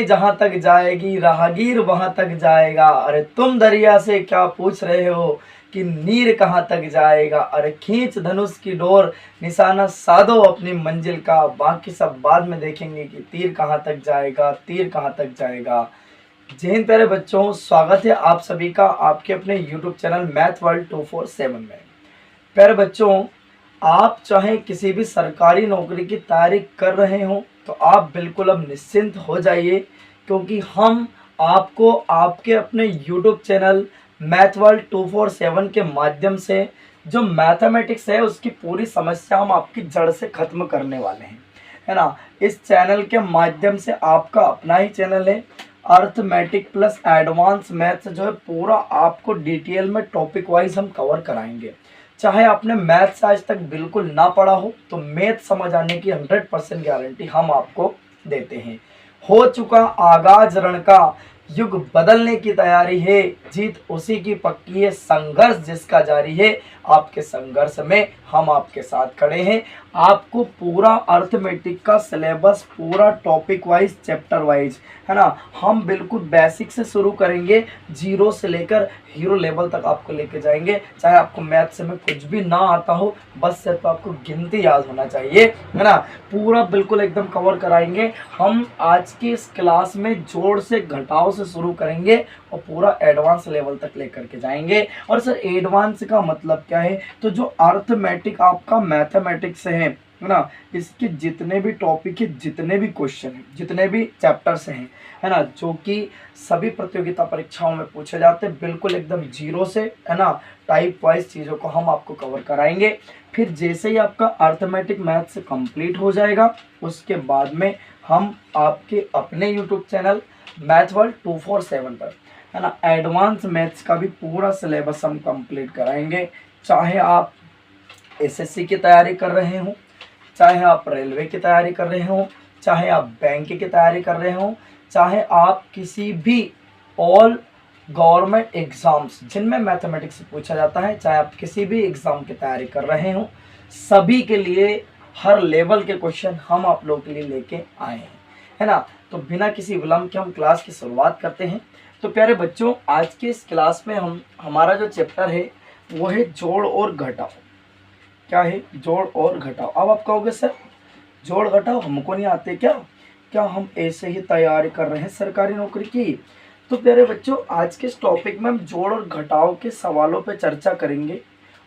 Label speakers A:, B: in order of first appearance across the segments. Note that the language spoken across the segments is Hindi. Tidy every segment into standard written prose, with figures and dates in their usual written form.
A: जहां तक जाएगी राहगीर वहां तक जाएगा। अरे तुम दरिया से क्या पूछ रहे हो कि नीर कहां तक जाएगा। अरे खींच धनुष की डोर, निशाना साधो अपनी मंजिल का। बाकी सब बाद में देखेंगे कि तीर कहां तक जाएगा, तीर कहां तक जाएगा। जय हिंद प्यारे बच्चों, स्वागत है आप सभी का आपके अपने यूट्यूब चैनल मैथ वर्ल्ड 247 में। प्यारे बच्चों, आप चाहे किसी भी सरकारी नौकरी की तैयारी कर रहे हो तो आप बिल्कुल अब निश्चिंत हो जाइए, क्योंकि हम आपको आपके अपने यूट्यूब चैनल मैथ वर्ल्ड 247 के माध्यम से जो मैथमेटिक्स है उसकी पूरी समस्या हम आपकी जड़ से खत्म करने वाले हैं, है ना। इस चैनल के माध्यम से आपका अपना ही चैनल है अर्थमेटिक प्लस एडवांस मैथ्स, जो है पूरा आपको डिटेल में टॉपिक वाइज हम कवर कराएंगे। चाहे आपने मैथ्स आज तक बिल्कुल ना पढ़ा हो तो मैथ समझ आने की 100% गारंटी हम आपको देते हैं। हो चुका आगाज रण का, युग बदलने की तैयारी है, जीत उसी की पक्की है, संघर्ष जिसका जारी है। आपके संघर्ष में हम आपके साथ खड़े हैं। आपको पूरा अर्थमेटिक का सिलेबस पूरा टॉपिक वाइज चैप्टर वाइज, है ना, हम बिल्कुल बेसिक से शुरू करेंगे, जीरो से लेकर हीरो लेवल तक आपको लेके जाएंगे। चाहे आपको मैथ्स में कुछ भी ना आता हो, बस सिर्फ आपको गिनती याद होना चाहिए, है ना। पूरा बिल्कुल एकदम कवर कराएंगे। हम आज की इस क्लास में जोड़ से घटाव से शुरू करेंगे और पूरा एडवांस लेवल तक लेकर के जाएंगे। और सर एडवांस का मतलब क्या है? तो जो अर्थमेटिक आपका मैथमेटिक्स है ना, इसके जितने भी टॉपिक है, जितने भी क्वेश्चन हैं, जितने भी चैप्टर्स हैं, है ना, जो कि सभी प्रतियोगिता परीक्षाओं में पूछे जाते हैं, बिल्कुल एकदम जीरो से, है ना, टाइप वाइज चीज़ों को हम आपको कवर कराएंगे। फिर जैसे ही आपका अर्थमेटिक मैथ्स कंप्लीट हो जाएगा, उसके बाद में हम आपके अपने यूट्यूब चैनल मैथ वर्ल्ड 247 पर, है ना, एडवांस मैथ्स का भी पूरा सिलेबस हम कंप्लीट कराएंगे। चाहे आप एसएससी की तैयारी कर रहे हो, चाहे आप रेलवे की तैयारी कर रहे हो, चाहे आप बैंक की तैयारी कर रहे हो, चाहे आप किसी भी ऑल गवर्नमेंट एग्जाम्स जिनमें मैथमेटिक्स से पूछा जाता है, चाहे आप किसी भी एग्जाम की तैयारी कर रहे हो, सभी के लिए हर लेवल के क्वेश्चन हम आप लोगों के लिए लेके आए हैं, है ना। तो बिना किसी विलंब के हम क्लास की शुरुआत करते हैं। तो प्यारे बच्चों, आज के इस क्लास में हमारा जो चैप्टर है वो है जोड़ और घटाव। क्या है? जोड़ और घटाव। अब आप कहोगे सर जोड़ घटाव हमको नहीं आते क्या? क्या हम ऐसे ही तैयारी कर रहे हैं सरकारी नौकरी की? तो प्यारे बच्चों, आज के इस टॉपिक में हम जोड़ और घटाव के सवालों पर चर्चा करेंगे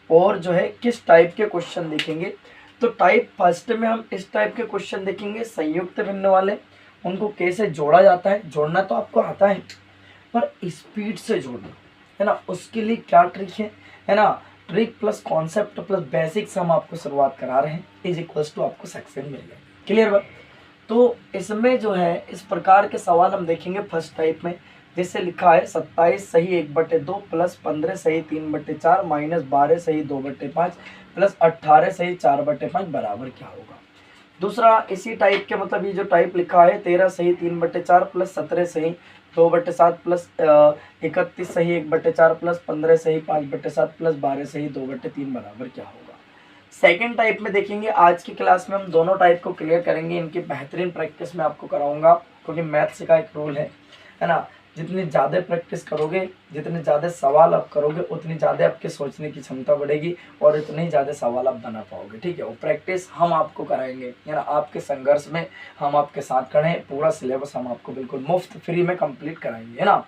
A: और जो है किस टाइप के क्वेश्चन देखेंगे। तो टाइप फर्स्ट में हम इस टाइप के क्वेश्चन देखेंगे, संयुक्त भिन्न वाले, उनको कैसे जोड़ा जाता है। जोड़ना तो आपको आता है, पर स्पीड से जोड़ना, है ना, उसके लिए क्या ट्रिक है ना। Trick plus concept plus basics हम आपको शुरुआत करा रहे हैं, इज इक्वल्स टू आपको सेक्शन मिल गया। क्लियर बात? तो इसमें जो है इस प्रकार के सवाल हम देखेंगे फर्स्ट टाइप में, जैसे लिखा है 27 सही 1/2 प्लस 15 सही 3/4 माइनस 12 सही 2/5 प्लस 18 सही 4/5 बराबर क्या होगा। दूसरा इसी टाइप के, मतलब ये जो टाइप लिखा है 13 सही 3/4 प्लस 17 सही 2/7 प्लस 31 सही 1/4 प्लस 15 सही 5/7 प्लस 12 सही 2/3 बराबर क्या होगा। सेकेंड टाइप में देखेंगे, आज की क्लास में हम दोनों टाइप को क्लियर करेंगे। इनकी बेहतरीन प्रैक्टिस मैं आपको कराऊंगा, क्योंकि मैथ्स का एक रूल है ना, जितनी ज़्यादा प्रैक्टिस करोगे, जितने ज़्यादा सवाल आप करोगे, उतनी ज़्यादा आपके सोचने की क्षमता बढ़ेगी और इतने ही ज़्यादा सवाल आप बना पाओगे। ठीक है, वो प्रैक्टिस हम आपको कराएंगे, है ना। आपके संघर्ष में हम आपके साथ खड़े हैं, पूरा सिलेबस हम आपको बिल्कुल मुफ्त फ्री में कंप्लीट कराएंगे, है ना।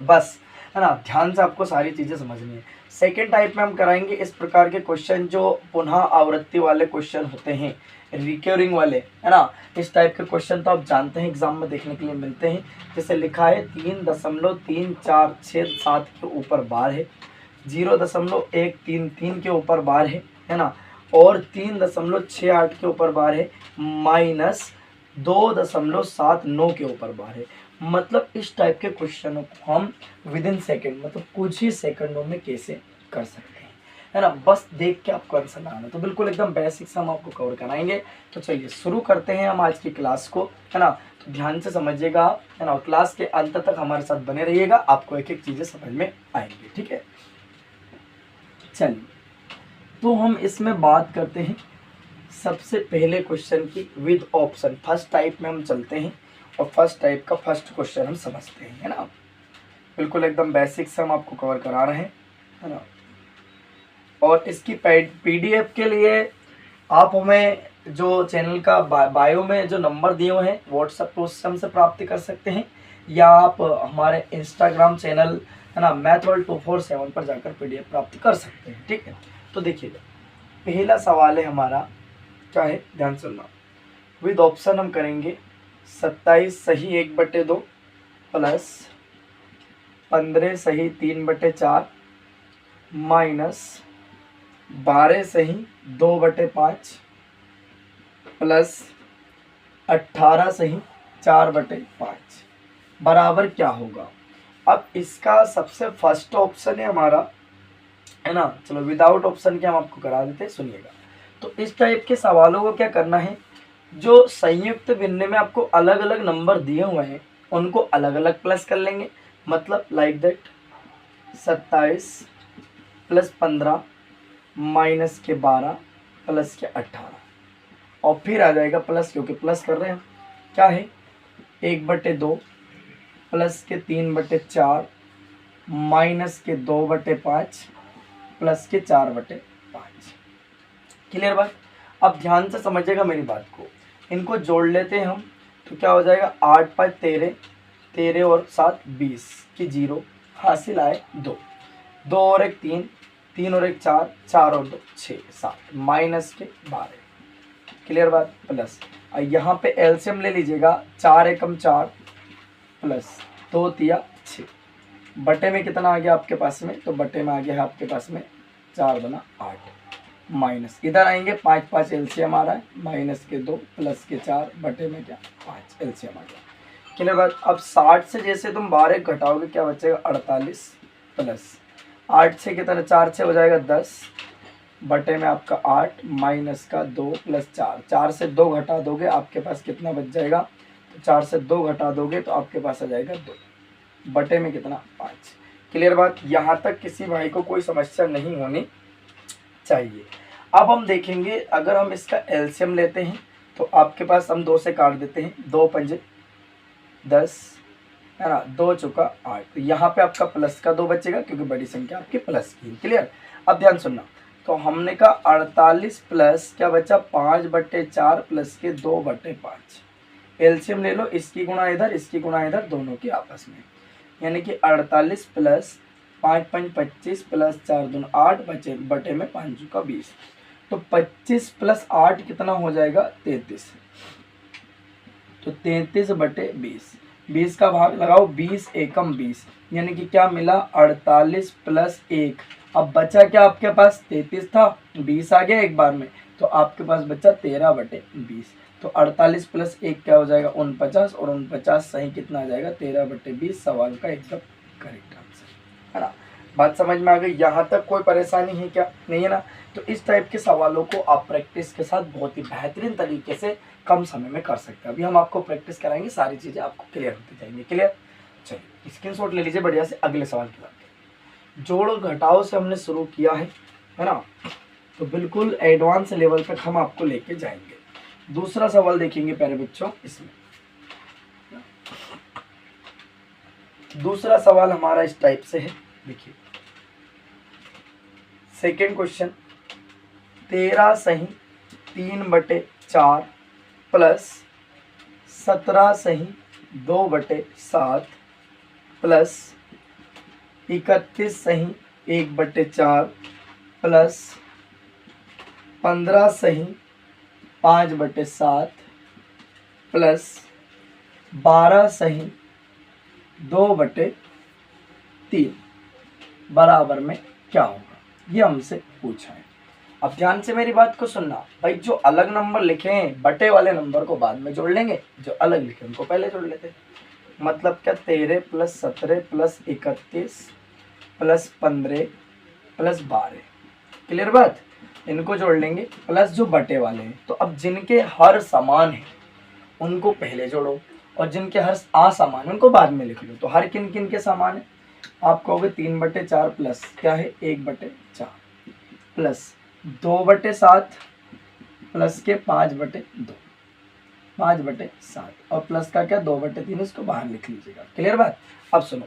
A: बस, है ना, ध्यान से आपको सारी चीज़ें समझनी है। सेकेंड टाइप में हम कराएंगे इस प्रकार के क्वेश्चन जो पुनः आवृत्ति वाले क्वेश्चन होते हैं, रिकरिंग वाले, है ना। इस टाइप के क्वेश्चन तो आप जानते हैं एग्जाम में देखने के लिए मिलते हैं। जैसे लिखा है 3.346 के ऊपर बार है, 0.133 के ऊपर बार है ना, और 3.68 के ऊपर बार है, माइनस 2.79 के ऊपर बार है। मतलब इस टाइप के क्वेश्चनों को हम विद इन सेकेंड, मतलब कुछ ही सेकंडों में कैसे कर सकते हैं, है ना। बस देख के आपको आंसर लगाना, तो बिल्कुल एकदम बेसिक से हम आपको कवर कराएंगे। तो चलिए शुरू करते हैं हम आज की क्लास को, है ना। तो ध्यान से समझिएगा, है ना, क्लास के अंत तक हमारे साथ बने रहिएगा, आपको एक एक चीज़ें समझ में आएंगी। ठीक है, चलिए तो हम इसमें बात करते हैं सबसे पहले क्वेश्चन की विद ऑप्शन। फर्स्ट टाइप में हम चलते हैं और फर्स्ट टाइप का फर्स्ट क्वेश्चन हम समझते हैं, है ना। बिल्कुल एकदम बेसिक से हम आपको कवर करा रहे हैं, है ना। और इसकी पीडीएफ के लिए आप हमें जो चैनल का बायो में जो नंबर दिए हुए हैं व्हाट्सएप पे उससे हमसे प्राप्त कर सकते हैं, या आप हमारे इंस्टाग्राम चैनल, है ना, मैथवर्ल्ड247 पर जाकर पीडीएफ प्राप्त कर सकते हैं, ठीक है। तो देखिएगा पहला सवाल है हमारा, क्या है, ध्यान सुनना। विद ऑप्शन हम करेंगे 27 सही 1/2 प्लस 15 सही 3/4 माइनस 12 सही 2/5 प्लस 18 सही 4/5 बराबर क्या होगा। अब इसका सबसे फर्स्ट ऑप्शन है हमारा, है ना। चलो विदाउट ऑप्शन के हम आपको करा देते हैं, सुनिएगा। तो इस टाइप के सवालों को क्या करना है, जो संयुक्त भिन्न में आपको अलग अलग नंबर दिए हुए हैं उनको अलग अलग प्लस कर लेंगे। मतलब लाइक दैट 27 प्लस 15 माइनस के 12 प्लस के 18 और फिर आ जाएगा प्लस, क्योंकि प्लस कर रहे हैं हम, क्या है 1/2 प्लस के 3/4 माइनस के 2/5 प्लस के 4/5। क्लियर बात। अब ध्यान से समझिएगा मेरी बात को, इनको जोड़ लेते हैं हम, तो क्या हो जाएगा 8 5 13, 13 और 7 20 की 0 हासिल आए 2, 2 और 1 3, 3 और 1 4, 4 और 2 6 7 माइनस के 12। क्लियर बात। प्लस यहाँ पे एलसीएम ले लीजिएगा, 4 एकम 4 प्लस 2 तिया 6, बटे में कितना आ गया आपके पास में, तो बटे में आ गया है आपके पास में 4 दूना 8 माइनस इधर आएंगे 5 5 एलसीएम आ रहा है, माइनस के 2 प्लस के 4 बटे में क्या 5 एलसीएम आ गया। क्लियर बात। अब 60 से जैसे तुम 12 घटाओगे क्या बचेगा 48 प्लस 8 से कितना 4 से हो जाएगा 10 बटे में आपका 8 माइनस का 2 प्लस 4, 4 से 2 घटा दोगे आपके पास कितना बच जाएगा, तो 4 से 2 घटा दोगे तो आपके पास आ जाएगा 2 बटे में कितना 5। क्लियर बात। यहाँ तक किसी भाई को कोई समस्या नहीं होनी चाहिए। अब हम देखेंगे अगर हम इसका एलसीएम लेते हैं तो आपके पास हम 2 से काट देते हैं, 2 पंजे 10, है ना, 2 चौका 8, तो यहाँ पे आपका प्लस का 2 बचेगा क्योंकि बड़ी संख्या आपकी प्लस की। क्लियर। अब ध्यान सुनना, तो हमने कहा 48 प्लस क्या बचा 5/4 प्लस के 2/5। एलसीएम ले लो, इसकी गुणा इधर इसकी गुणा इधर, दोनों की आपस में, यानी कि 48 प्लस 5 5 25 प्लस 4 दून 8 बचे बटे में 5 का 20, तो 25 प्लस 8 कितना हो जाएगा 33, तो 33/20, 20 का भाग लगाओ 20 एकम 20, यानी कि क्या मिला 48 प्लस 1। अब बचा क्या आपके पास 33 था, 20 आ गया एक बार में, तो आपके पास बचा 13/20, तो 48 प्लस 1 क्या हो जाएगा 49, और 49 सही कितना आ जाएगा 13/20। सवाल का एकदम करेक्ट आंसर, है ना। बात समझ में आ गई। यहाँ तक कोई परेशानी है क्या, नहीं है ना। तो इस टाइप के सवालों को आप प्रैक्टिस के साथ बहुत ही बेहतरीन तरीके से कम समय में कर सकते हैं। अभी हम आपको प्रैक्टिस कराएंगे, सारी चीज़ें आपको क्लियर होती जाएंगी। क्लियर। चलिए स्क्रीनशॉट ले लीजिए बढ़िया से। अगले सवाल की बात, जोड़ घटाव से हमने शुरू किया है ना, तो बिल्कुल एडवांस लेवल तक हम आपको लेके जाएंगे। दूसरा सवाल देखेंगे प्यारे बच्चों। इसमें दूसरा सवाल हमारा इस टाइप से है, देखिए सेकेंड क्वेश्चन, 13 सही 3/4 प्लस 17 सही 2/7 प्लस 31 सही 1/4 प्लस 15 सही 5/7 प्लस 12 सही 2/3 बराबर में क्या होगा, ये हमसे पूछा है। अब ध्यान से मेरी बात को सुनना भाई, जो अलग नंबर लिखे हैं बटे वाले नंबर को बाद में जोड़ लेंगे, जो अलग लिखे उनको पहले जोड़ लेते हैं। मतलब क्या 13 plus 17 plus 31 plus 15 plus 12। Clear बात। इनको जोड़ लेंगे प्लस जो बटे वाले हैं। तो अब जिनके हर समान है उनको पहले जोड़ो, और जिनके हर असमान उनको बाद में लिख लो। तो हर किन किन के समान है, आप कहोगे 3/4 प्लस क्या है 1/4 प्लस 2/7 प्लस के 5/2। 5/7 और प्लस का क्या 2/3, इसको बाहर लिख लीजिएगा। क्लियर बात। अब सुनो,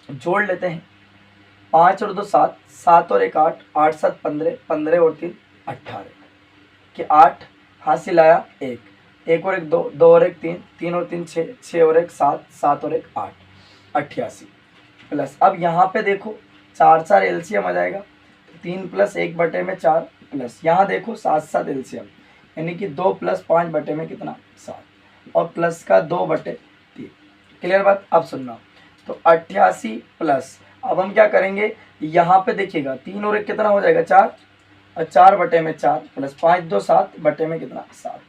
A: जोड़ लेते हैं। 5 और 2 7, 7 और 1 8, 8 7 15, 15 और 3 18 कि 8 हासिल आया 1, 1 और 1 2, 2 और 1 3, 3 और 3 6, 6 और 1 7, 7 और 1 8, 88 प्लस। अब यहाँ पे देखो 4 4 एलसीएम आ जाएगा, 3 प्लस 1/4 प्लस यहाँ देखो 7 7 एलसीएम, यानी कि 2 प्लस 5 कितना 7 और प्लस का 2/3। क्लियर बात। अब सुनना, तो 88 प्लस, अब हम क्या करेंगे, यहाँ पे देखिएगा 3 और 1 कितना हो जाएगा 4 और 4/4 प्लस 5 2 7 बटे में कितना 7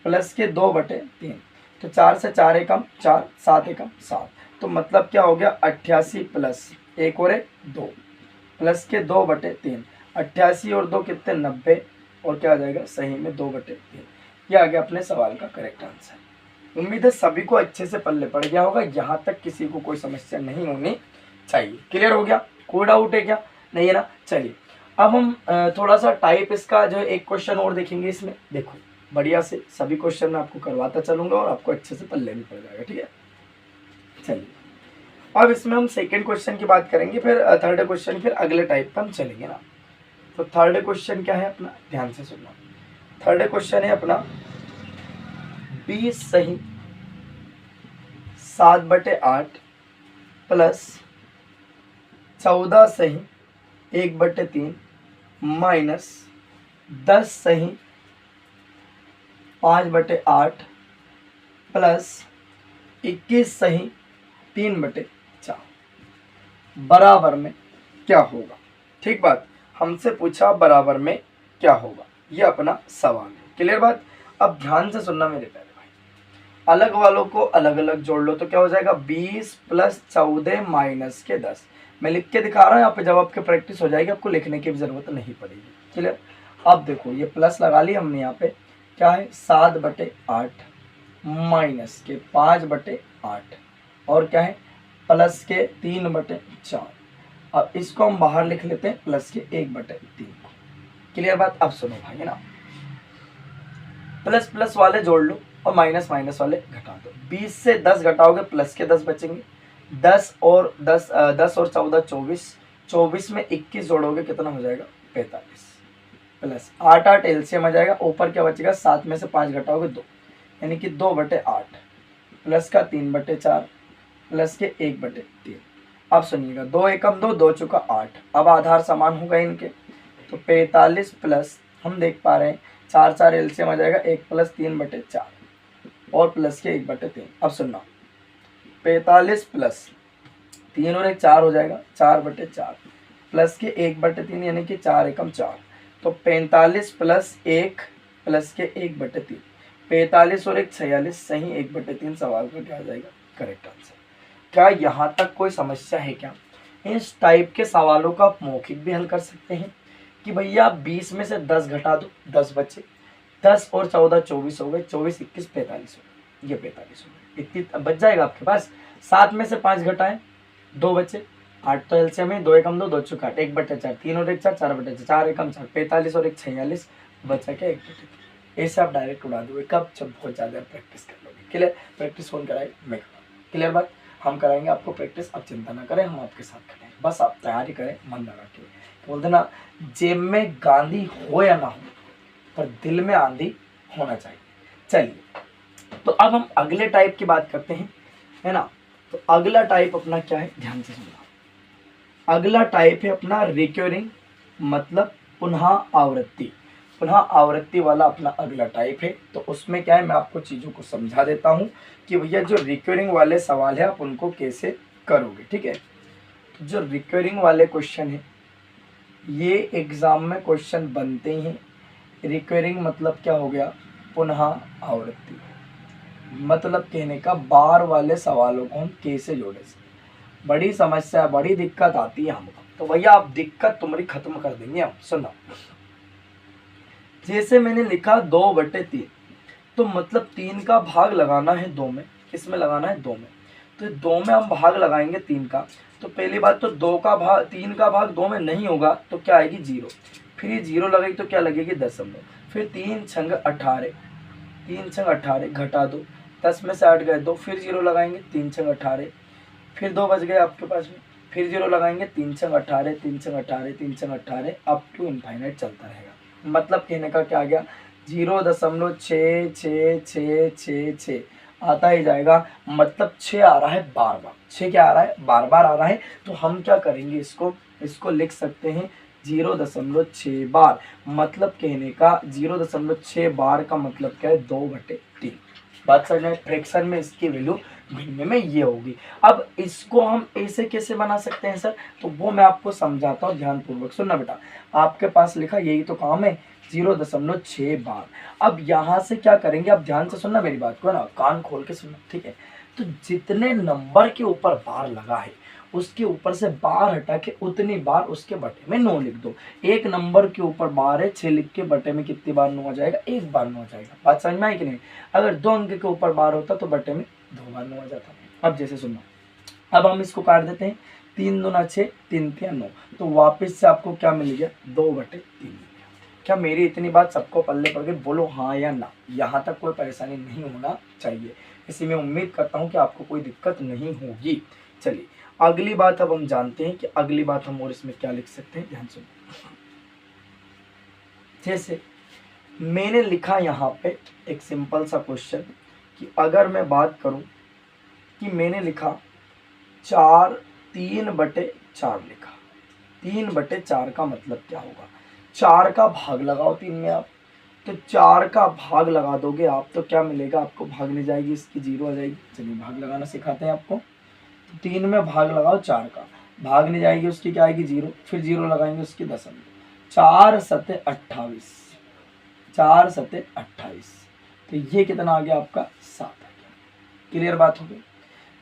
A: प्लस के 2/3, तो 4 से 4 एकम 4, 7 एकम 7, तो मतलब क्या हो गया 88 प्लस 1 और 1 2 प्लस के 2/3, 88 और 2 कितने 90 और क्या आ जाएगा सही में 2/3। ये आ गया अपने सवाल का करेक्ट आंसर। उम्मीद है सभी को अच्छे से पल्ले पड़ गया होगा, यहाँ तक किसी को कोई समस्या नहीं होनी चाहिए। क्लियर हो गया, कोई डाउट है क्या, नहीं है ना। चलिए अब हम थोड़ा सा टाइप इसका जो एक क्वेश्चन और देखेंगे। इसमें देखो बढ़िया से सभी क्वेश्चन मैं आपको करवाता चलूंगा और आपको अच्छे से पल्ले भी पड़ जाएगा। ठीक है, चलिए अब इसमें हम सेकंड क्वेश्चन की बात करेंगे, फिर थर्ड क्वेश्चन, फिर अगले टाइप पर हम चलेंगे ना। तो थर्ड क्वेश्चन क्या है अपना, ध्यान से सुनना। थर्ड क्वेश्चन है अपना 20 सही 7/8 प्लस 14 सही 1/3 माइनस 10 सही 5/8 प्लस 21 सही 3/4 बराबर में क्या होगा। ठीक बात, हमसे पूछा बराबर में क्या होगा, ये अपना सवाल है। क्लियर बात। अब ध्यान से सुनना मेरे प्यारे भाई, अलग वालों को अलग अलग जोड़ लो तो क्या हो जाएगा 20 प्लस 14 माइनस के 10। मैं लिख के दिखा रहा हूँ यहाँ पे, जब आपकी प्रैक्टिस हो जाएगी आपको लिखने की भी जरूरत नहीं पड़ेगी। क्लियर। अब देखो ये प्लस लगा लिया हमने, यहाँ पे क्या है 7/8 माइनस के 5/8 और क्या है प्लस के 3/4। अब इसको हम बाहर लिख लेते हैं प्लस के 1/3 को। क्लियर बात। अब सुनो भाई है ना, प्लस प्लस वाले जोड़ लो और माइनस माइनस वाले घटा दो। 20 से 10 घटाओगे प्लस के 10 बचेंगे, 10 और 14 24, 24 में 21 जोड़ोगे कितना हो जाएगा 45 प्लस 8 8 एलसीएम आ जाएगा, ऊपर क्या बचेगा 7 में से 5 घटाओगे 2, यानी कि 2/8 प्लस का 3/4 प्लस के 1/3। अब सुनिएगा 2 एकम 2, 2 चुका 8, अब आधार समान होगा इनके, तो 45 प्लस हम देख पा रहे हैं 4 4 एलसीएम आ जाएगा 1 प्लस 3/4 और प्लस के 1/3। अब सुनना 45 प्लस 3 और 1 4 हो जाएगा 4/4 प्लस के 1/3 यानी कि 4 एकम 4, तो 45 प्लस 1 प्लस के 1/3, 45 और 1 46 सही 1/3 सवाल का क्या आ जाएगा करेक्ट आंसर। क्या यहाँ तक कोई समस्या है क्या। इस टाइप के सवालों का आप मौखिक भी हल कर सकते हैं कि भैया 20 में से 10 घटा दो 10 बचे, 10 और 14 24 हो गए, 24 21 45 हो गए, ये 45 हो गए, इतनी बच जाएगा आपके पास। 7 में से 5 घटाएं 2 बचे, 8 तो एलसीएम में 2 एकम 2, 2 चुका 8, 1/4, 3 और 1 4, 4/4, 4 एकम 4, 45 और 1 46 बचा के 1/3। ऐसे आप डायरेक्ट उड़ा दोगे कब, जब बहुत ज़्यादा प्रैक्टिस कर लोगे। क्लियर। प्रैक्टिस कौन कराए, मैं कराऊँ। क्लियर बात। हम कराएंगे आपको प्रैक्टिस, आप चिंता ना करें, हम आपके साथ करें, बस आप तैयारी करें मन लगा के। बोलते ना जेब में गांधी हो या ना हो पर दिल में आंधी होना चाहिए। चलिए तो अब हम अगले टाइप की बात करते हैं, है ना। तो अगला टाइप अपना क्या है, ध्यान से सुनना। अगला टाइप है अपना रिकरिंग, मतलब पुनः आवृत्ति। पुनः आवृत्ति वाला अपना अगला टाइप है। तो उसमें क्या है, मैं आपको चीज़ों को समझा देता हूँ कि भैया जो रिकरिंग वाले सवाल है आप उनको कैसे करोगे। ठीक है, तो जो रिकरिंग वाले क्वेश्चन है ये एग्जाम में क्वेश्चन बनते हैं। रिकरिंग मतलब क्या हो गया, पुनः आवृत्ति, मतलब कहने का बार वाले सवालों को हम कैसे जोड़े। बड़ी समस्या, बड़ी दिक्कत आती है हमको, तो भैया आप दिक्कत तुम्हारी खत्म कर देंगे हम। सुनो, जैसे मैंने लिखा 2/3, तो मतलब 3 का भाग लगाना है 2 में, किसमें लगाना है 2 में, तो 2 में हम भाग लगाएंगे 3 का। तो पहली बात तो 2 का भाग 3 का भाग 2 में नहीं होगा तो क्या आएगी 0, फिर ये 0 लगेगी तो क्या लगेगी दशमलव, फिर 3 छंग 18, 3 छंग 18 घटा दो, 10 में से 8 गए 2, फिर 0 लगाएंगे, 3 छंग 18, फिर 2 बच गए आपके पास में, फिर 0 लगाएंगे, 3 छंग 18, 3 छंग 18, 3 छंग 18 अप टू इनफाइनाइट चलता रहेगा। मतलब कहने का क्या आ गया, 0.6666 आता ही जाएगा। मतलब 6 आ रहा है बार बार, 6 क्या आ रहा है, बार बार आ रहा है। तो हम क्या करेंगे, इसको लिख सकते हैं 0.6 बार। मतलब कहने का 0.6 बार का मतलब क्या है, 2/3। बात समझ में, फ्रैक्शन में इसकी वैल्यू ढूंढने में ये होगी। अब इसको हम ऐसे कैसे बना सकते हैं सर, तो वो मैं आपको समझाता हूँ, ध्यानपूर्वक सुनना बेटा। आपके पास लिखा, यही तो काम है, 0.6 बार। अब यहाँ से क्या करेंगे, अब ध्यान से सुनना मेरी बात को, ना कान खोल के सुनना, ठीक है। तो जितने नंबर के ऊपर बार लगा है उसके ऊपर से बार हटा के उतनी बार उसके बटे में 9 लिख दो। एक नंबर के ऊपर बार है, 6 लिख के बटे में कितनी बार 9 आ जाएगा, एक बार 9 आ जाएगा। बात समझ में आई कि नहीं। अगर 2 अंक के ऊपर बार होता तो बटे में 2 बार 9 आ जाता। अब जैसे सुनना, अब हम इसको काट देते हैं, 3 दूना 6, 3 तिया 9, तो वापस से आपको क्या मिल गया, 2/3। क्या मेरी इतनी बात सबको पल्ले पड़ गई, बोलो हाँ या ना। यहाँ तक कोई परेशानी नहीं होना चाहिए, इसी में उम्मीद करता हूँ कि आपको कोई दिक्कत नहीं होगी। चलिए अगली बात अब हम जानते हैं कि अगली बात हम और इसमें क्या लिख सकते हैं, ध्यान सुनो। जैसे मैंने लिखा यहाँ पे एक सिंपल सा क्वेश्चन कि अगर मैं बात करूँ कि मैंने लिखा 3/4 लिखा। 3/4 का मतलब क्या होगा, 4 का भाग लगाओ 3 में आप, तो 4 का भाग लगा दोगे आप तो क्या मिलेगा आपको, भाग नहीं जाएगी, इसकी 0 आ जाएगी। चलिए भाग लगाना सिखाते हैं आपको। 3 में भाग लगाओ 4 का, भाग नहीं जाएगी, उसकी क्या आएगी 0, फिर 0 लगाएंगे उसकी 10, 4 सते 28, 4 सते 28, तो ये कितना आ गया आपका 7 आ गया। क्लियर बात हो गई।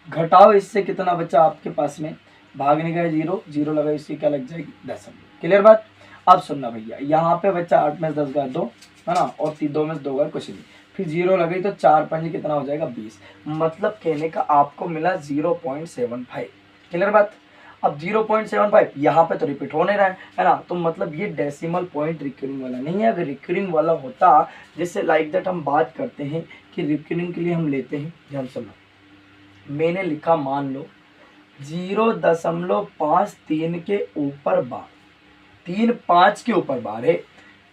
A: घटाओ इससे कितना बचा आपके पास में, भाग नहीं गए 0, 0 लगाए इसकी क्या लग जाएगी 10। क्लियर बात। अब सुनना भैया, यहाँ पे बच्चा 8 में 10 गए 2 है ना, और 2 में 2 गए कुछ नहीं, फिर 0 लगी तो 4 5 कितना हो जाएगा 20। मतलब कहने का आपको मिला 0.75। क्लियर बात। अब 0.75 यहाँ पे तो रिपीट हो नहीं रहा है ना, तो मतलब ये डेसिमल पॉइंट रिकरिंग वाला नहीं है। अगर रिकरिंग वाला होता, जैसे लाइक दैट हम बात करते हैं कि रिकरिंग के लिए हम लेते हैं, ध्यान सुनो, मैंने लिखा मान लो 0.53 के ऊपर बार, 3 5 के ऊपर बार है,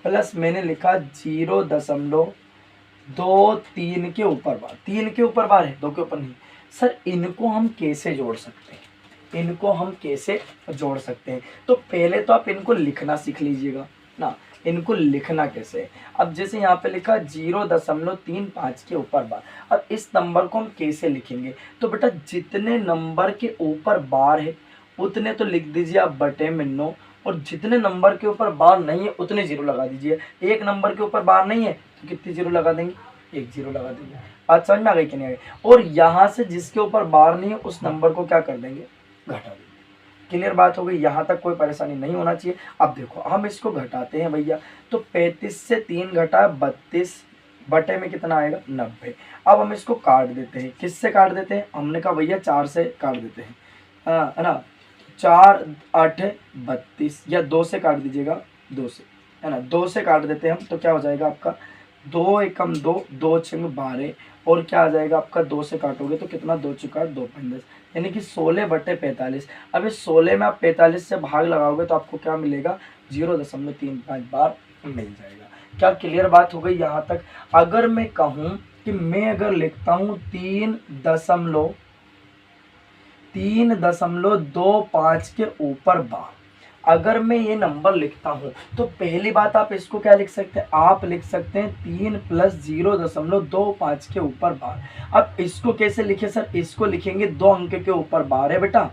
A: प्लस मैंने लिखा 0.23 के ऊपर बार, 3 के ऊपर बार है, 2 के ऊपर नहीं। सर इनको हम कैसे जोड़ सकते हैं, इनको हम कैसे जोड़ सकते हैं, तो पहले तो आप इनको लिखना सीख लीजिएगा ना, इनको लिखना कैसे है। अब जैसे यहाँ पे लिखा 0.35 के ऊपर बार, अब इस नंबर को हम कैसे लिखेंगे, तो बेटा जितने नंबर के ऊपर बार है उतने तो लिख दीजिए आप बटे में 9, और जितने नंबर के ऊपर बार नहीं है उतने 0 लगा दीजिए। एक नंबर के ऊपर बार नहीं है तो कितने 0 लगा देंगे, 1 0 लगा देंगे। बात समझ में आ गई कि नहीं आ गई। और यहाँ से जिसके ऊपर बार नहीं है उस नंबर को क्या कर देंगे, घटा देंगे। क्लियर बात हो गई, यहाँ तक कोई परेशानी नहीं होना चाहिए। अब देखो हम इसको घटाते हैं भैया, तो 35 से 3 घटा 32, बटे में कितना आएगा 90। अब हम इसको काट देते हैं, किससे काट देते हैं, हमने कहा भैया 4 से काट देते हैं, है ना, 4 8 32, या 2 से काट दीजिएगा, 2 से, है ना, 2 से काट देते हैं हम, तो क्या हो जाएगा आपका 2 एकम 2, 2 छंग 12, और क्या आ जाएगा आपका 2 से काटोगे तो कितना, 2 चुका 2 10, यानी कि 16/45। अब इस 16 में आप 45 से भाग लगाओगे तो आपको क्या मिलेगा, 0.35 बार मिल जाएगा। क्या क्लियर बात हो गई यहाँ तक। अगर मैं कहूँ कि मैं अगर लिखता हूँ 3.25 के ऊपर बार, अगर मैं ये नंबर लिखता हूँ तो पहली बात आप इसको क्या लिख सकते हैं, आप लिख सकते हैं 3 + 0.25 के ऊपर बार। अब इसको कैसे लिखे सर, इसको लिखेंगे 2 अंक के ऊपर बार है बेटा,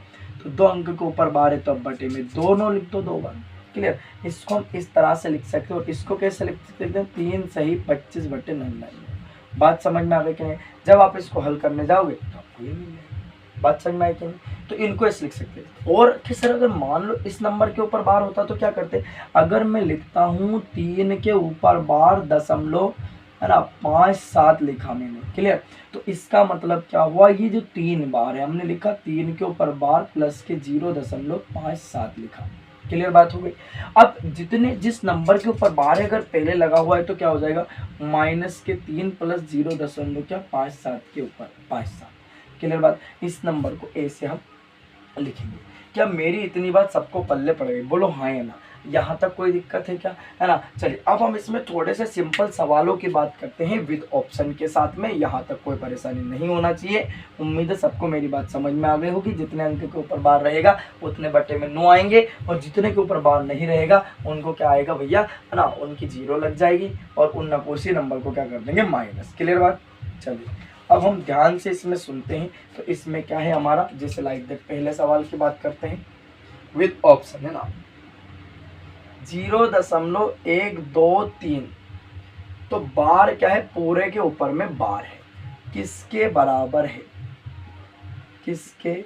A: तो 2 अंक के ऊपर बार है तो अब बटे में 2 9 लिख दो 2 बार। क्लियर। इसको हम इस तरह से लिख सकते हैं, और इसको कैसे लिख सकते हैं, 3 सही 25/99। बात समझ में आ गई कि नहीं। जब आप इसको हल करने जाओगे तो आपको ये मिल जाएगा। बात समझ में आई कि नहीं। तो इनको ऐसे लिख सकते हैं। और कि सर अगर मान लो इस नंबर के ऊपर बार होता तो क्या करते, अगर मैं लिखता हूँ 3 के ऊपर बार दशमलव, है ना, 5 7 लिखा मैंने। क्लियर। तो इसका मतलब क्या हुआ, ये जो 3 बार है हमने लिखा 3 के ऊपर बार प्लस के 0.57 लिखा। क्लियर बात हो गई। अब जितने जिस नंबर के ऊपर बार अगर पहले लगा हुआ है तो क्या हो जाएगा, -3 प्लस 0 क्या 57 के ऊपर 57। क्लियर बात। इस नंबर को ए से हम लिखेंगे। क्या मेरी इतनी बात सबको पल्ले पड़ गई? बोलो हाँ या ना। यहाँ तक कोई दिक्कत है क्या, है ना। चलिए अब हम इसमें थोड़े से सिंपल सवालों की बात करते हैं विद ऑप्शन के साथ में। यहाँ तक कोई परेशानी नहीं होना चाहिए। उम्मीद है सबको मेरी बात समझ में आ गई होगी। जितने अंक के ऊपर बार रहेगा उतने बटे में 9 आएंगे, और जितने के ऊपर बार नहीं रहेगा उनको क्या आएगा भैया, है ना, उनकी 0 लग जाएगी, और उन उसी नंबर को क्या कर देंगे, माइनस। क्लियर बात। चलिए अब हम ध्यान से इसमें सुनते हैं। तो इसमें क्या है हमारा, जैसे लाइक दैट पहले सवाल की बात करते हैं विद ऑप्शन, है ना। 0.123 तो बार क्या है, पूरे के ऊपर में बार है, किसके बराबर है, किसके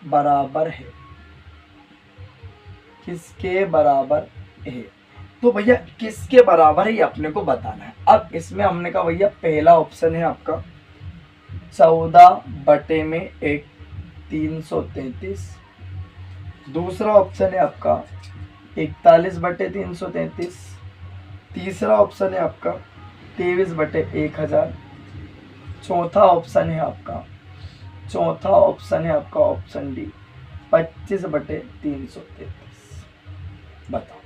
A: बराबर है, किसके बराबर है। तो भैया किसके बराबर है ये अपने को बताना है। अब इसमें हमने कहा भैया पहला ऑप्शन है आपका 14/1 333। दूसरा ऑप्शन है आपका 41/333। तीसरा ऑप्शन है आपका 23/1000। चौथा ऑप्शन है आपका ऑप्शन डी 25/333। बताओ।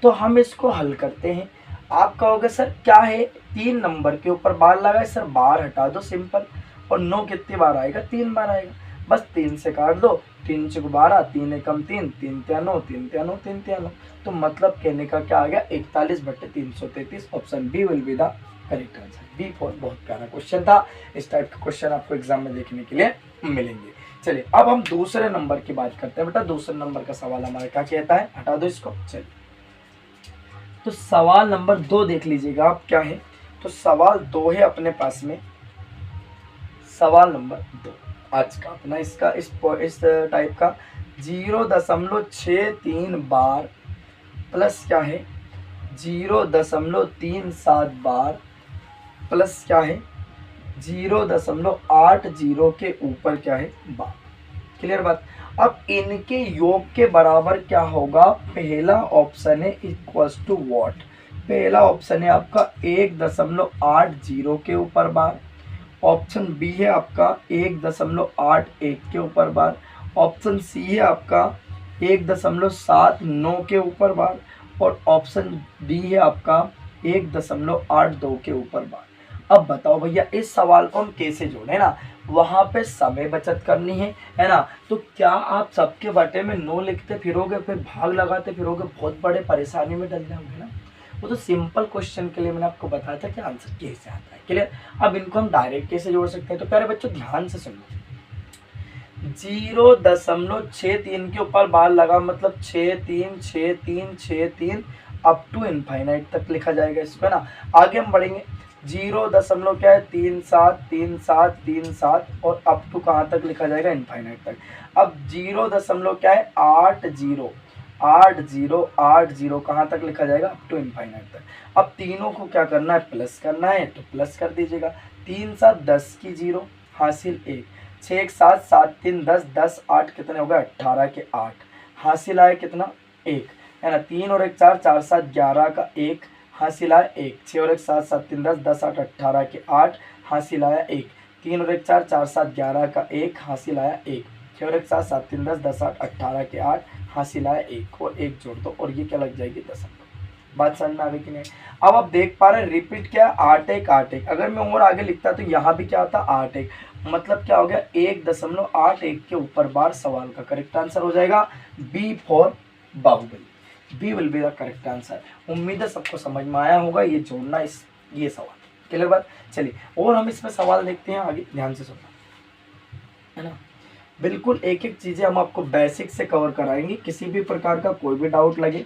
A: तो हम इसको हल करते हैं। आप कहोगे सर क्या है, 3 नंबर के ऊपर बार लगा है, सर बार हटा दो सिंपल, और 9 कितनी बार आएगा, 3 बार आएगा, बस 3 से काट दो, 3 चुक 12, 3 एकम 3, 3 त्या 9, 3 त्या 9, 3 त्या 9। तो मतलब कहने का क्या आ गया, 41/333। Option B will be the correct answer. B for बहुत प्यारा क्वेश्चन था। इस टाइप के क्वेश्चन आपको एग्जाम में देखने के लिए मिलेंगे। चलिए अब हम दूसरे नंबर की बात करते हैं। बेटा दूसरे नंबर का सवाल हमारा क्या कहता है, हटा दो इसको। चलिए तो सवाल नंबर 2 देख लीजिएगा आप क्या है। तो सवाल 2 है अपने पास में, सवाल नंबर 2 आज का अपना इसका इस टाइप का 0.63 बार प्लस क्या है 0.37 बार प्लस क्या है 0.80 के ऊपर क्या है बार। क्लियर बात। अब इनके योग के बराबर क्या होगा, पहला ऑप्शन है इक्वल्स टू व्हाट। पहला ऑप्शन है आपका 1.80 के ऊपर बार। ऑप्शन बी है आपका 1.81 के ऊपर बार। ऑप्शन सी है आपका 1.79 के ऊपर बार, और ऑप्शन डी है आपका 1.82 के ऊपर बार। अब बताओ भैया इस सवाल को हम कैसे जोड़े ना, वहां पे समय बचत करनी है ना। तो क्या आप सबके बटे में 9 लिखते फिरोगे, फिर भाग लगाते फिरोगे, बहुत बड़े परेशानी में डल जाओगे ना। वो तो सिंपल क्वेश्चन के लिए मैंने आपको बताया था कि आंसर कैसे आता है। क्लियर। अब इनको हम डायरेक्ट कैसे जोड़ सकते हैं, तो प्यारे बच्चों ध्यान से सुनो। 0.63 के ऊपर बार लगा, मतलब 636363 अप टू इनफाइनाइट तक लिखा जाएगा इसको, है ना। आगे हम बढ़ेंगे 0. क्या है 373737 और अप टू कहाँ तक लिखा जाएगा, इनफाइनाइट तक। अब 0. क्या है 80 कहाँ तक लिखा जाएगा, अप टू इनफाइनाइट तक। अब तीनों को क्या करना है, प्लस करना है, तो प्लस कर दीजिएगा। 3 7 10 की 0 हासिल 1, 6 1 7 7 3 10 10 8 कितने हो गए 18 के 8 हासिल आए कितना 1, है ना। 3 और 1 4 4 7 11 का 1 हासिल आया 1, 6 और 1 7 7 3 10 10 8 18 के 8 हासिल आया 1, 3 और 1 4 4 7 11 का 1 हासिल आया 1, 6 और 1 7 7 3 10 10 8 18 के 8 हासिल आया 1 और 1 जोड़ दो और ये क्या लग जाएगी 10। बात समझ में आ गई कि नहीं। अब आप देख पा रहे हैं रिपीट क्या 8 1 8 1। अगर मैं और आगे लिखता तो यहाँ भी क्या आता 8 1, मतलब क्या हो गया 1.81 के ऊपर बार। सवाल का करेक्ट आंसर हो जाएगा B for Baahubali. B will be the correct answer. उम्मीद है सबको समझ में आया होगा ये जोड़ना ये सवाल। क्लियर बात। चलिए और हम इसमें सवाल देखते हैं आगे, ध्यान से सुनना, है ना। बिल्कुल एक एक चीज़ें हम आपको बेसिक से कवर कराएंगे। किसी भी प्रकार का कोई भी डाउट लगे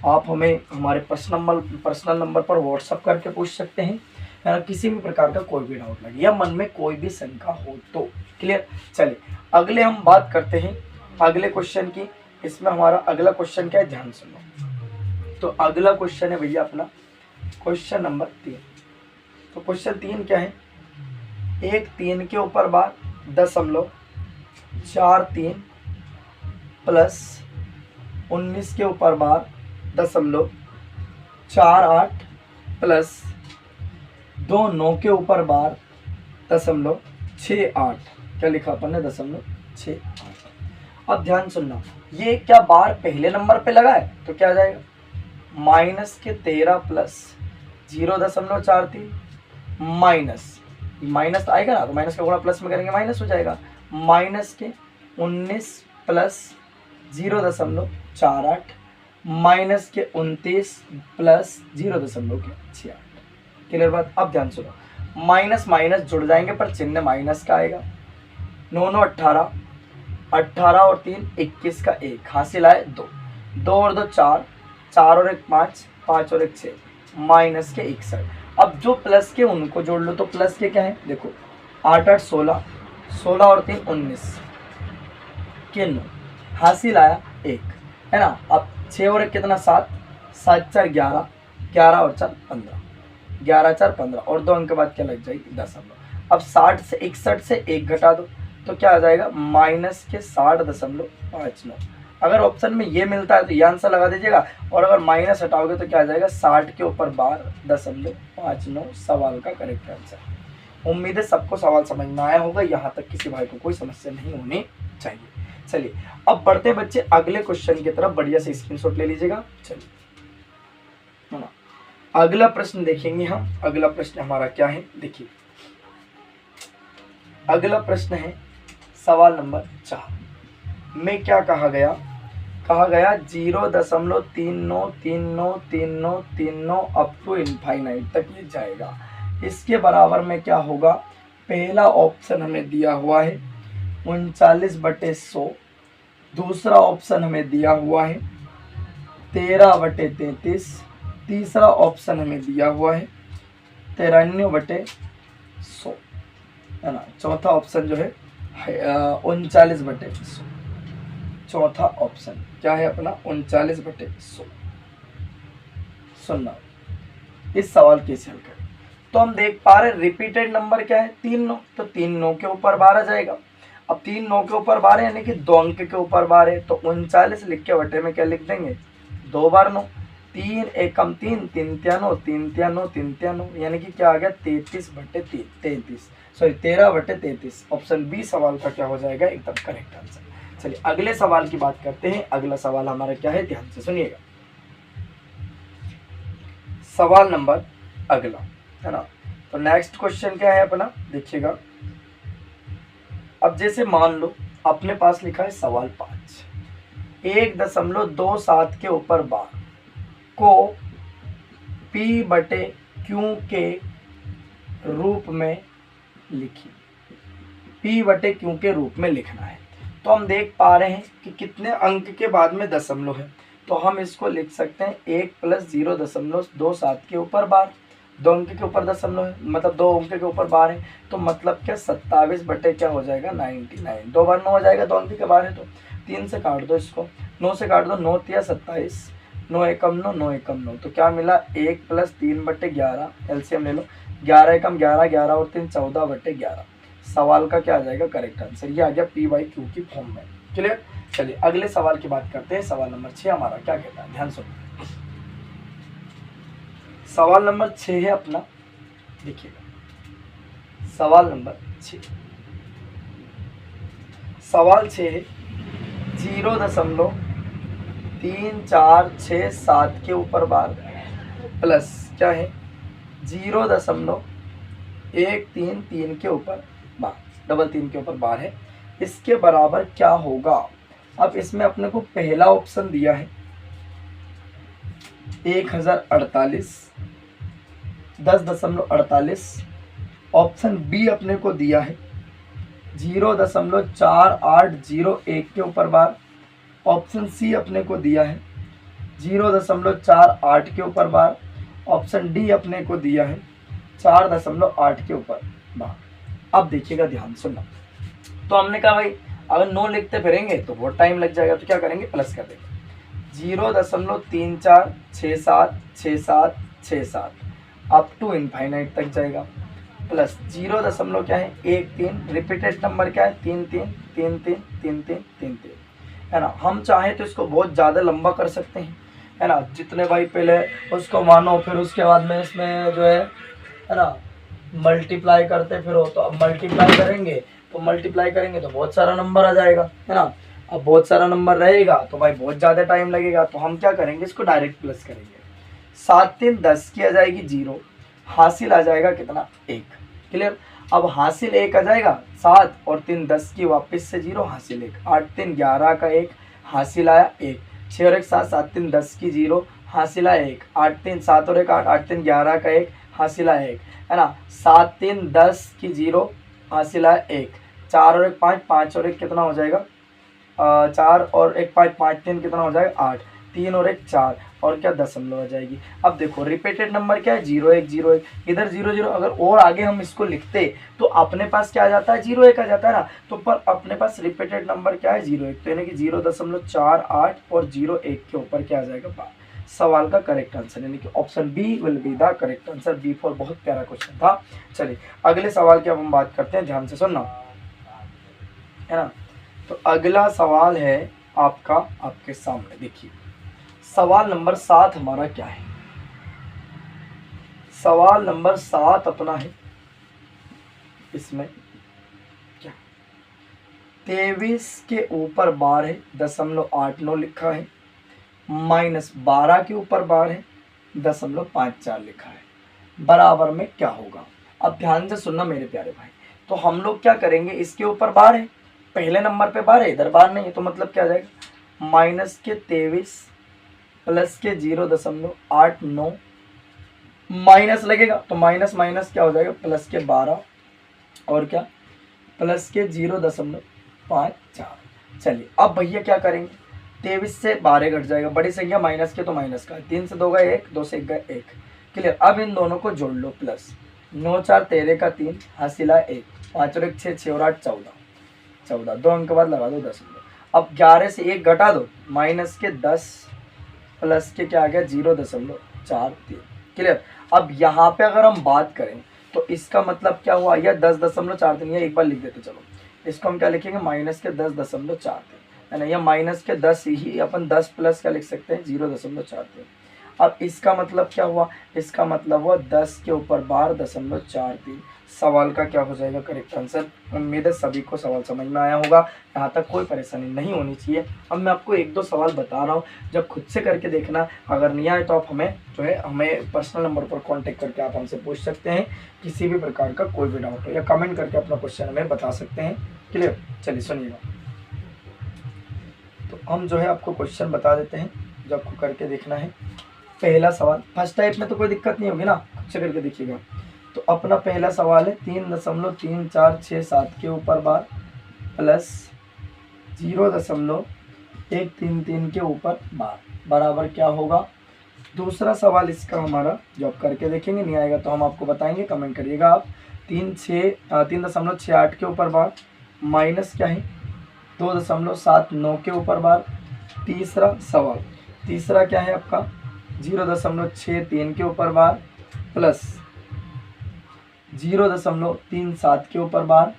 A: आप हमें हमारे पर्सनल नंबर पर व्हाट्सअप करके पूछ सकते हैं, है ना। किसी भी प्रकार का कोई भी डाउट लगे या मन में कोई भी शंका हो तो। क्लियर। चलिए अगले हम बात करते हैं अगले क्वेश्चन की। इसमें हमारा अगला क्वेश्चन क्या है, ध्यान सुनो। तो अगला क्वेश्चन है भैया अपना क्वेश्चन नंबर 3। तो क्वेश्चन 3 क्या है, 1 3 के ऊपर बार 0.43 प्लस 19 के ऊपर बार 0.48 प्लस 2 9 के ऊपर बार 0.68, क्या लिखा अपन ने 0.68। अब ध्यान सुनना, ये क्या बार पहले नंबर पे लगा है तो क्या आ जाएगा -13 प्लस 0.43 माइनस तो आएगा ना, तो माइनस का गुणा प्लस में करेंगे माइनस हो जाएगा, -19 प्लस 0.48 -29 प्लस 0.68। क्लियर बात। अब ध्यान सुनो, माइनस माइनस जुड़ जाएंगे पर चिन्ह माइनस का आएगा। 9 9 18, 18 और 3 21 का 1 हासिल आए 2, 2 और 2 4, 4 और 1 5, 5 और 1 6, माइनस के 61। अब जो प्लस के उनको जोड़ लो, तो प्लस के क्या है देखो, 8 8 16, 16 और 3 19 के 9 हासिल आया 1, है ना। अब 6 और 1 कितना 7, 7 4 11, 11 और 4 15, 11 4 15 और 2 अंक के बाद क्या लग जाएगी 10। अब 60 से 61 से 1 घटा दो तो क्या आ जाएगा -60.59। अगर ऑप्शन में ये मिलता है तो ये आंसर लगा दीजिएगा, और अगर माइनस हटाओगे तो क्या आ जाएगा 60 के ऊपर 12.59 सवाल का करेक्ट आंसर। उम्मीद है सबको सवाल समझ में आया होगा, यहाँ तक किसी भाई को कोई समस्या नहीं होनी चाहिए। चलिए अब बढ़ते बच्चे अगले क्वेश्चन की तरफ, बढ़िया से स्क्रीनशॉट ले लीजिएगा। चलिए है ना, अगला प्रश्न देखेंगे हम। अगला प्रश्न हमारा क्या है देखिए, अगला प्रश्न है सवाल नंबर 4 में क्या कहा गया 0.39393939 अप टू इनफाइनाइट तक ये जाएगा। इसके बराबर में क्या होगा, पहला ऑप्शन हमें दिया हुआ है 39/100, दूसरा ऑप्शन हमें दिया हुआ है 13/33, तीसरा ऑप्शन हमें दिया हुआ है 93/100, है ना। चौथा ऑप्शन जो है 39/100, चौथा ऑप्शन क्या है अपना 39/100। सुनना, इस सवाल कैसे हल करें, तो हम देख पा रहे रिपीटेड नंबर क्या है 3 9, तो 3 9 के ऊपर 12 जाएगा। अब 3 9 के ऊपर 12 यानी कि 2 अंक के ऊपर 12, तो 39 लिख के बटे में क्या लिख देंगे 2 बार 9, 3 एकम 3, 3 3 9, 3 3 9, 3 3 9, यानी कि क्या आ गया 13/33। ऑप्शन बी सवाल का क्या हो जाएगा एकदम करेक्ट आंसर। चलिए अगले सवाल की बात करते हैं। अगला सवाल हमारा क्या है, ध्यान से सुनिएगा। सवाल नंबर अगला, है ना। तो नेक्स्ट क्वेश्चन क्या है अपना देखिएगा। अब जैसे मान लो अपने पास लिखा है सवाल 5, 1.27 के ऊपर बार को P/Q के रूप में लिखिए। P/Q के रूप में लिखना है, तो हम देख पा रहे हैं कि कितने अंक के बाद में दशमलव है, तो हम इसको लिख सकते हैं 1 + 0.27 के ऊपर बार, 2 अंक के ऊपर दशमलव है, मतलब 2 अंक के ऊपर बार है, तो मतलब क्या 27 बटे क्या हो जाएगा 99। 2 बार 9 हो जाएगा, 2 अंक के बार है, तो 3 से काट दो इसको, 9 से काट दो, 9 × 27, 9 एकम 9, 9 एकम 9, तो क्या मिला 1 + 3/11, एलसीएम ले लो, 11 एकम 11, 11 और 3 14/11। सवाल का क्या आ जाएगा करेक्ट आंसर, ये आ गया P/Q की फॉर्म में। क्लियर। चलिए अगले सवाल की बात करते हैं। सवाल नंबर 6 हमारा क्या कहता है, ध्यान सुनो। सवाल नंबर 6 है अपना, देखिएगा सवाल नंबर 6। सवाल 6 है 0.3467 के ऊपर बार प्लस क्या है 0.133 के ऊपर बार, 3 के ऊपर बार है, इसके बराबर क्या होगा। अब इसमें अपने को पहला ऑप्शन दिया है 1048, 10.48, ऑप्शन बी अपने को दिया है 0.4801 के ऊपर बार, ऑप्शन सी अपने को दिया है 0.48 के ऊपर बार, ऑप्शन डी अपने को दिया है 4.8 के ऊपर बार। अब देखिएगा ध्यान सुनना, तो हमने कहा भाई अगर 9 लिखते फिरेंगे तो बहुत टाइम लग जाएगा, तो क्या करेंगे प्लस कर देंगे 0.34676767 अप टू इनफाइनाइट तक जाएगा, प्लस 0. क्या है 1 3, रिपीटेड नंबर क्या है 3 3 3 3 3 3 3 3, है ना। हम चाहें तो इसको बहुत ज़्यादा लंबा कर सकते हैं, है ना। जितने भाई पहले उसको मानो, फिर उसके बाद में इसमें जो है ना मल्टीप्लाई करते फिर हो, तो अब मल्टीप्लाई करेंगे तो बहुत सारा नंबर आ जाएगा, है ना। अब बहुत सारा नंबर रहेगा तो भाई बहुत ज़्यादा टाइम लगेगा, तो हम क्या करेंगे, इसको डायरेक्ट प्लस करेंगे। 7 3 10 की आ जाएगी 0, हासिल आ जाएगा कितना 1, क्लियर। अब हासिल 1 आ जाएगा 7 और 3 10 की वापस से 0, हासिल 1, 8 3 11 का 1, हासिल आया 1, 6 और 1 7, 7 3 10 की 0, हासिल आया 1, 8 3 7 और 1 8, 8 3 11 का 1, हासिल आया 1, है ना। 7 3 10 की 0, हासिल आया 1, 4 और 1 5, 5 और 1 कितना हो जाएगा 4 और 1 5, 5 3 कितना हो जाएगा 8, 3 और 1 4 और क्या दशमलव आ जाएगी। अब देखो रिपीटेड नंबर क्या है 0 1 0 1, इधर 0 0, अगर और आगे हम इसको लिखते तो अपने पास क्या आ जाता है 0 1 आ जाता है ना, तो पर अपने पास रिपीटेड नंबर क्या है 0 1, तो यानी कि 0.48 और 0 1 के ऊपर क्या आ जाएगा सवाल का करेक्ट आंसर, यानी कि option B will be the correct answer. B for बहुत प्यारा क्वेश्चन था। चलिए अगले सवाल की अब हम बात करते हैं, ध्यान से सुनना, है ना। तो अगला सवाल है आपका, आपके सामने देखिए सवाल नंबर 7 हमारा क्या है। सवाल नंबर 7 अपना है, इसमें क्या 23 के ऊपर बार है 0.89 लिखा है, -12 के ऊपर बार है 0.54 लिखा है, बराबर में क्या होगा। अब ध्यान से सुनना मेरे प्यारे भाई, तो हम लोग क्या करेंगे, इसके ऊपर बार है, पहले नंबर पे बार है, इधर बार नहीं है, तो मतलब क्या आ जाएगा -23 प्लस के 0.89, माइनस लगेगा तो माइनस माइनस क्या हो जाएगा प्लस के 12 और क्या प्लस के 0.54। चलिए अब भैया क्या करेंगे, 23 से 12 घट जाएगा, बड़ी संख्या माइनस के तो माइनस का, 3 से 2 गए 1, 2 से 1 गए 1, क्लियर। अब इन दोनों को जोड़ लो, प्लस 9 4 13 का 3, हासिला 1, 5 और 1 6, 6 और 8 14, 2 अंक के बाद लगा दो 10। अब 11 से 1 घटा दो, माइनस के 10 प्लस के क्या आ गया 0.43, क्लियर। अब यहाँ पे अगर हम बात करें तो इसका मतलब क्या हुआ, यह 10.43 है, एक बार लिख देते चलो, इसको हम क्या लिखेंगे माइनस के 10.43, है ना, या माइनस के 10 ही अपन 10 प्लस क्या लिख सकते हैं 0.43। अब इसका मतलब क्या हुआ, इसका मतलब हुआ 10 के ऊपर बार 0.43, सवाल का क्या हो जाएगा करेक्ट आंसर। उम्मीद है सभी को सवाल समझ में आया होगा, यहाँ तक कोई परेशानी नहीं होनी चाहिए। अब मैं आपको 1 2 सवाल बता रहा हूँ, जब खुद से करके देखना, अगर नहीं आए तो आप हमें जो है हमें पर्सनल नंबर पर कांटेक्ट करके आप हमसे पूछ सकते हैं, किसी भी प्रकार का कोई भी डाउट हो, या कमेंट करके अपना क्वेश्चन हमें बता सकते हैं, क्लियर। चलिए सुनिएगा, तो हम जो है आपको क्वेश्चन बता देते हैं, जो आपको करके देखना है। पहला सवाल, फर्स्ट टाइप में तो कोई दिक्कत नहीं होगी ना, खुद से करके देखिएगा। तो अपना पहला सवाल है 3.3467 के ऊपर बार प्लस 0.133 के ऊपर बार, बराबर क्या होगा। दूसरा सवाल इसका हमारा जो आप करके देखेंगे, नहीं आएगा तो हम आपको बताएंगे, कमेंट करिएगा आप। 3.68 के ऊपर बार माइनस क्या है 2.79 के ऊपर बार। तीसरा सवाल, तीसरा क्या है आपका 0.63 के ऊपर बार प्लस 0.37 के ऊपर बार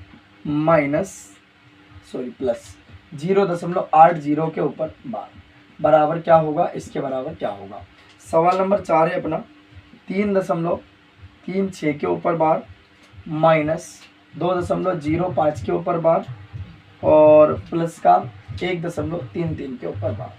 A: माइनस प्लस 0.80 के ऊपर बार, बराबर क्या होगा, इसके बराबर क्या होगा। सवाल नंबर 4 है अपना 3.36 के ऊपर बार माइनस 2.05 के ऊपर बार और प्लस का 1.33 के ऊपर बार,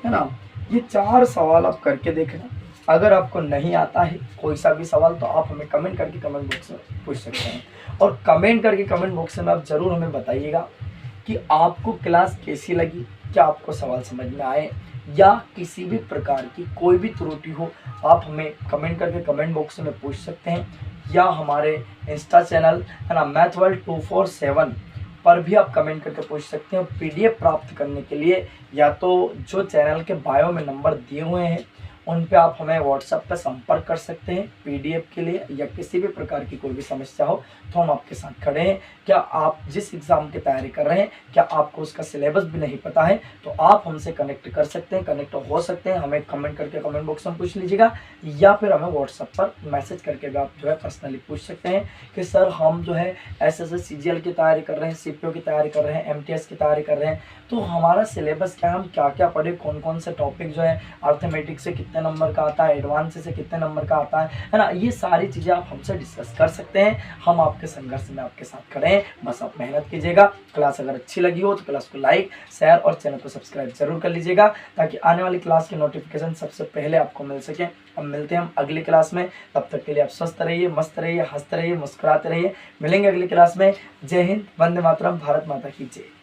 A: है ना। ये 4 सवाल आप करके देखना। अगर आपको नहीं आता है कोई सा भी सवाल तो आप हमें कमेंट करके कमेंट बॉक्स में पूछ सकते हैं, और कमेंट करके कमेंट बॉक्स में आप ज़रूर हमें बताइएगा कि आपको क्लास कैसी लगी, क्या आपको सवाल समझ में आए, या किसी भी प्रकार की कोई भी त्रुटि हो आप हमें कमेंट करके कमेंट बॉक्स में पूछ सकते हैं, या हमारे इंस्टा चैनल है ना मैथ वर्ल्ड 247 पर भी आप कमेंट करके पूछ सकते हैं। PDF प्राप्त करने के लिए या तो जो चैनल के बायो में नंबर दिए हुए हैं उन पे आप हमें व्हाट्सएप पे संपर्क कर सकते हैं पीडीएफ के लिए, या किसी भी प्रकार की कोई भी समस्या हो तो हम आपके साथ खड़े हैं। क्या आप जिस एग्ज़ाम की तैयारी कर रहे हैं, क्या आपको उसका सिलेबस भी नहीं पता है, तो आप हमसे कनेक्ट कर सकते हैं, कनेक्ट हो सकते हैं। हमें कमेंट करके कमेंट बॉक्स में पूछ लीजिएगा, या फिर हमें व्हाट्सएप पर मैसेज करके भी आप जो है पर्सनली पूछ सकते हैं कि सर हम जो है ऐसे सीजीएल की तैयारी कर रहे हैं, सीपीओ की तैयारी कर रहे हैं, एमटीएस की तैयारी कर रहे हैं, तो हमारा सिलेबस क्या है, हम क्या क्या पढ़े, कौन कौन से टॉपिक जो है अर्थमेटिक से कितने नंबर का आता है, एडवांस से कितने नंबर का आता है ना, ये सारी चीज़ें आप हमसे डिस्कस कर सकते हैं। हम आपके संघर्ष में आपके साथ खड़े हैं, बस आप मेहनत कीजिएगा। क्लास अगर अच्छी लगी हो तो क्लास को लाइक, शेयर और चैनल को सब्सक्राइब जरूर कर लीजिएगा, ताकि आने वाली क्लास की नोटिफिकेशन सबसे पहले आपको मिल सके। अब मिलते हैं हम अगली क्लास में, तब तक के लिए आप स्वस्थ रहिए, मस्त रहिए, हंसते रहिए, मुस्कुराते रहिए। मिलेंगे अगली क्लास में। जय हिंद, वंदे मातरम, भारत माता की जय।